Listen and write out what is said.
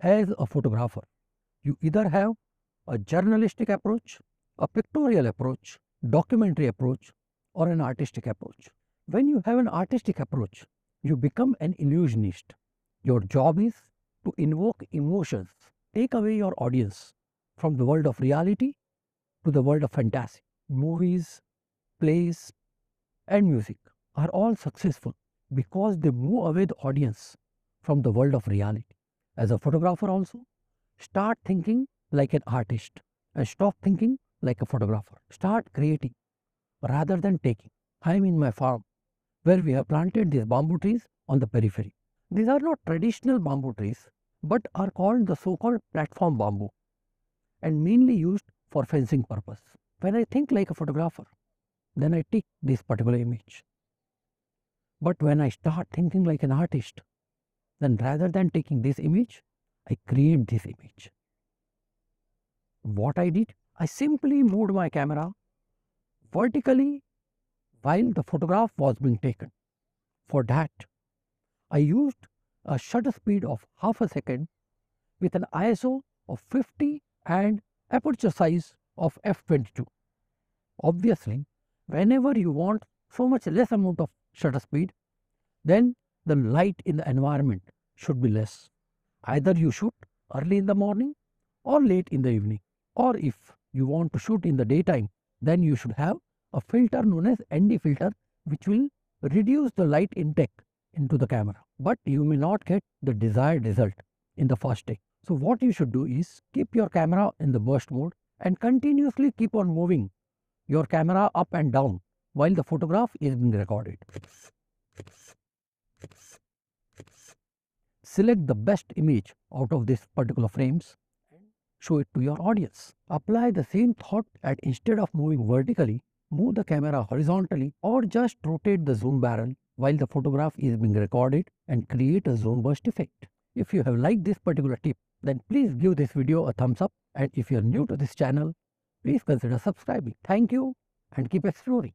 As a photographer, you either have a journalistic approach, a pictorial approach, documentary approach, or an artistic approach. When you have an artistic approach, you become an illusionist. Your job is to invoke emotions, take away your audience from the world of reality to the world of fantasy. Movies, plays, and music are all successful because they move away the audience from the world of reality. As a photographer also, start thinking like an artist and stop thinking like a photographer. Start creating rather than taking. I am in my farm where we have planted these bamboo trees on the periphery. These are not traditional bamboo trees but are called the so-called platform bamboo and mainly used for fencing purpose. When I think like a photographer, then I take this particular image. But when I start thinking like an artist, then rather than taking this image, I create this image. What I did, I simply moved my camera vertically while the photograph was being taken. For that, I used a shutter speed of half a second with an ISO of 50 and aperture size of f22. Obviously, whenever you want so much less amount of shutter speed, then the light in the environment should be less. Either you shoot early in the morning or late in the evening. Or if you want to shoot in the daytime, then you should have a filter known as ND filter, which will reduce the light intake into the camera. But you may not get the desired result in the first take. So what you should do is keep your camera in the burst mode and continuously keep on moving your camera up and down while the photograph is being recorded. Select the best image out of this particular frames and show it to your audience. Apply the same thought and instead of moving vertically, move the camera horizontally or just rotate the zoom barrel while the photograph is being recorded and create a zoom burst effect. If you have liked this particular tip, then please give this video a thumbs up, and if you are new to this channel, please consider subscribing. Thank you and keep exploring.